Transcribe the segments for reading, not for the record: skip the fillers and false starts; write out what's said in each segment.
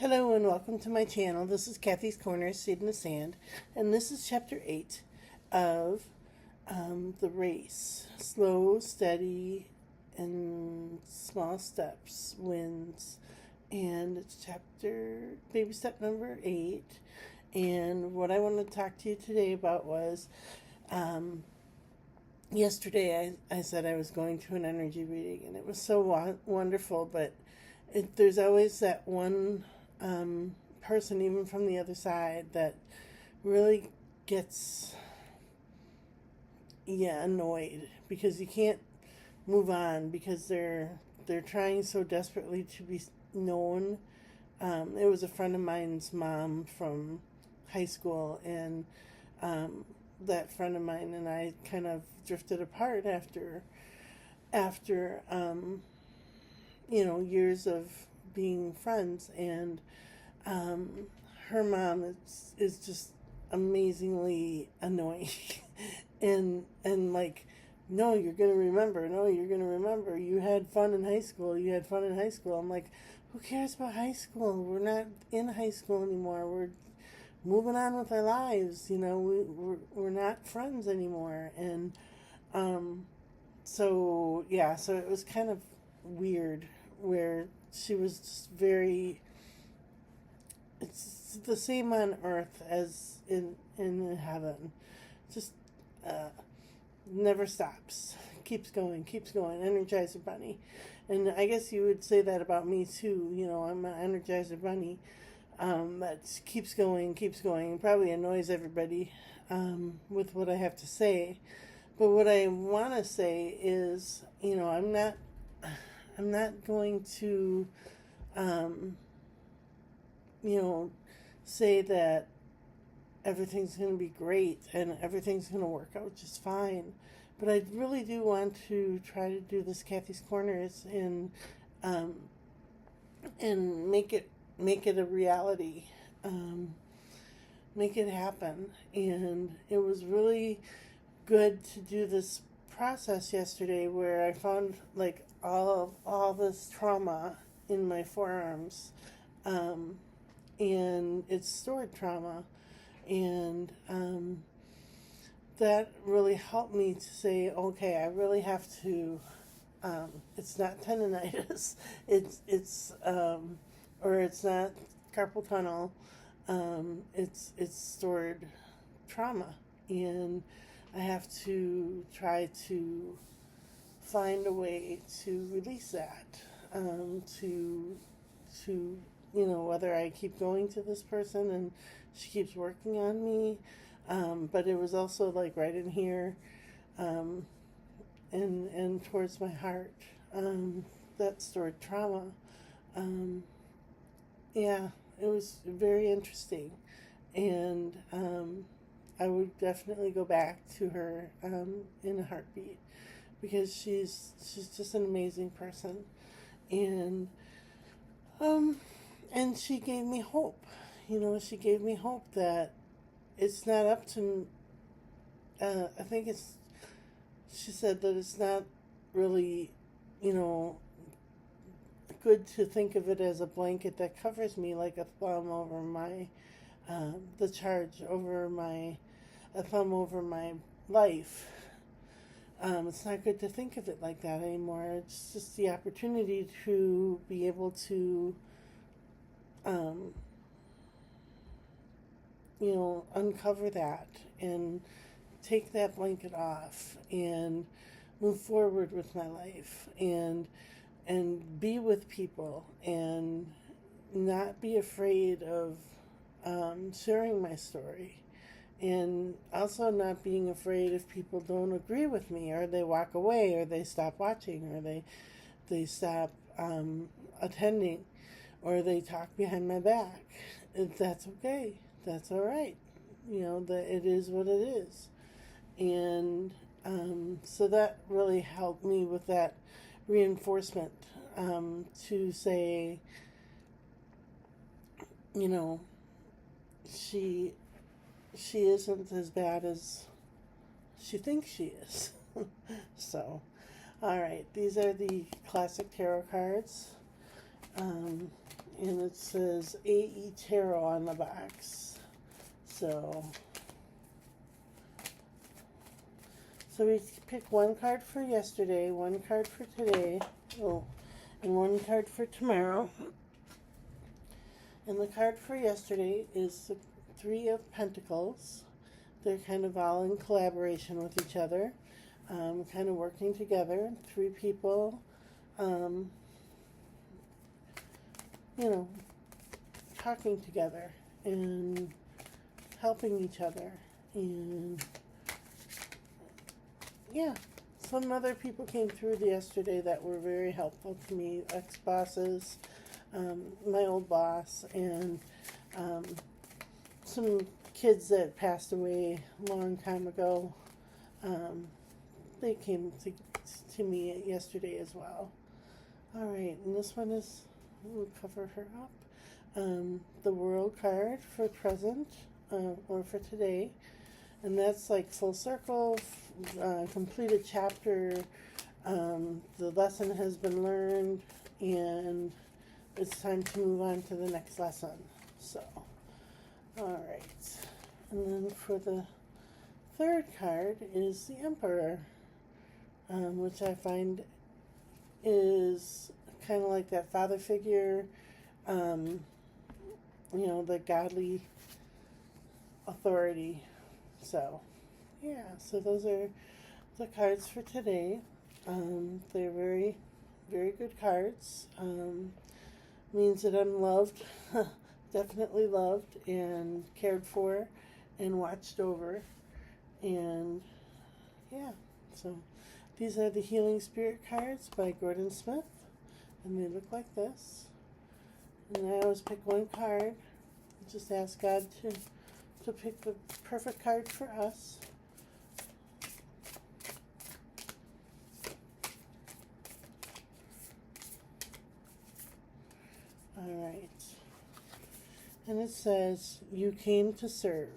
Hello and welcome to my channel. This is Kathy's Corner, Seed in the Sand, and this is chapter 8 of The Race. Slow, steady, and small steps wins. And it's baby step number 8. And what I want to talk to you today about was yesterday I said I was going to an energy reading, and it was so wonderful, but there's always that one person, even from the other side, that really gets annoyed because you can't move on because they're trying so desperately to be known. It was a friend of mine's mom from high school, and that friend of mine and I kind of drifted apart after years of being friends, and her mom is just amazingly annoying and like, no, you're gonna remember, you had fun in high school, I'm like, who cares about high school? We're not in high school anymore. We're moving on with our lives. We're not friends anymore. And so it was kind of weird where she was just it's the same on earth as in heaven. Just never stops. Keeps going. Energizer Bunny. And I guess you would say that about me too. I'm an Energizer Bunny that keeps going. Probably annoys everybody with what I have to say. But what I want to say is, I'm not going to, say that everything's going to be great and everything's going to work out just fine. But I really do want to try to do this Kathy's Corners and make it a reality, make it happen. And it was really good to do this process yesterday where I found like all this trauma in my forearms, and it's stored trauma, and that really helped me to say, okay, I really have to. It's not tendonitis. It's or it's not carpal tunnel. It's stored trauma, and I have to try to find a way to release that. To whether I keep going to this person and she keeps working on me, but it was also like right in here, and towards my heart, that stored trauma. Yeah, it was very interesting, and I would definitely go back to her in a heartbeat because she's just an amazing person, and and she gave me hope. She gave me hope that it's not up to. I think it's. She said that it's not really, good to think of it as a blanket that covers me like a thumb over my, the charge over my, a thumb over my life. It's not good to think of it like that anymore. It's just the opportunity to be able to, um, uncover that and take that blanket off and move forward with my life and be with people and not be afraid of sharing my story, and also not being afraid if people don't agree with me, or they walk away, or they stop watching, or they stop attending, or they talk behind my back. That's okay. That's all right. That it is what it is. And so that really helped me with that reinforcement, to say, she isn't as bad as she thinks she is. So, all right, these are the classic tarot cards. And it says AE Tarot on the box. So we pick one card for yesterday, one card for today, and one card for tomorrow. And the card for yesterday is the Three of Pentacles. They're kind of all in collaboration with each other, kind of working together. Three people, talking together and helping each other. And yeah, some other people came through yesterday that were very helpful to me, ex-bosses, my old boss, and some kids that passed away a long time ago. They came to me yesterday as well. All right, and this one is, we'll cover her up. The World card for present, or for today. And that's like full circle, completed chapter, the lesson has been learned, and it's time to move on to the next lesson. So, all right. And then for the third card is the Emperor, which I find is kind of like that father figure, the godly authority. So, yeah, so those are the cards for today. They're very, very good cards. Means that I'm loved, definitely loved and cared for and watched over. And, yeah, so these are the Healing Spirit cards by Gordon Smith. And they look like this. And I always pick one card. Just ask God to pick the perfect card for us. All right. And it says, you came to serve.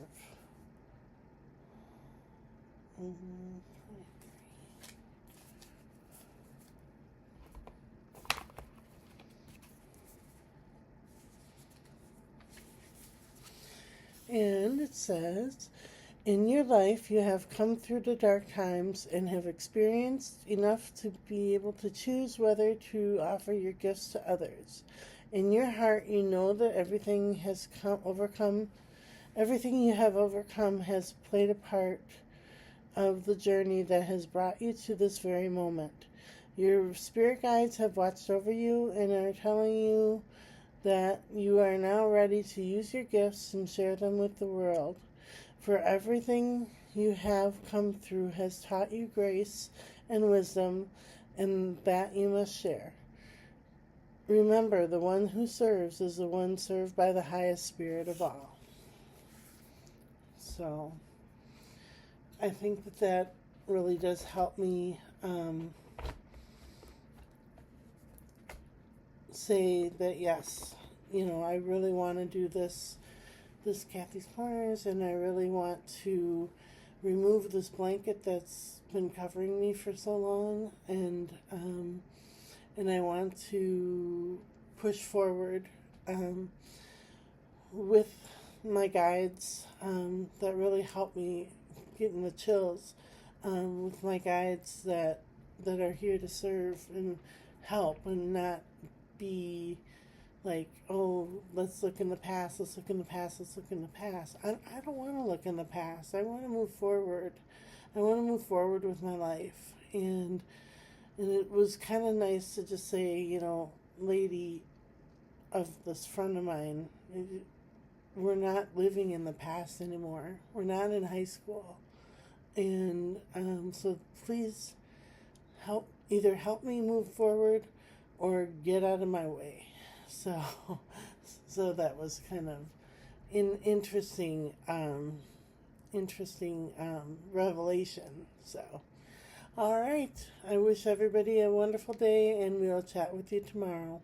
And it says, in your life, you have come through the dark times and have experienced enough to be able to choose whether to offer your gifts to others. In your heart, you know that everything you have overcome has played a part of the journey that has brought you to this very moment. Your spirit guides have watched over you and are telling you that you are now ready to use your gifts and share them with the world. For everything you have come through has taught you grace and wisdom, and that you must share. Remember, the one who serves is the one served by the highest spirit of all. So, I think that really does help me say that yes, I really want to do this Kathy's Corners, and I really want to remove this blanket that's been covering me for so long, and I want to push forward with my guides that really help me getting the chills, with my guides that are here to serve and help and not be like, oh, let's look in the past, let's look in the past. I don't want to look in the past. I want to move forward. I want to move forward with my life. And it was kind of nice to just say, lady of this friend of mine, we're not living in the past anymore. We're not in high school. And so please either help me move forward or get out of my way. So that was kind of an interesting revelation. So, all right. I wish everybody a wonderful day, and we'll chat with you tomorrow.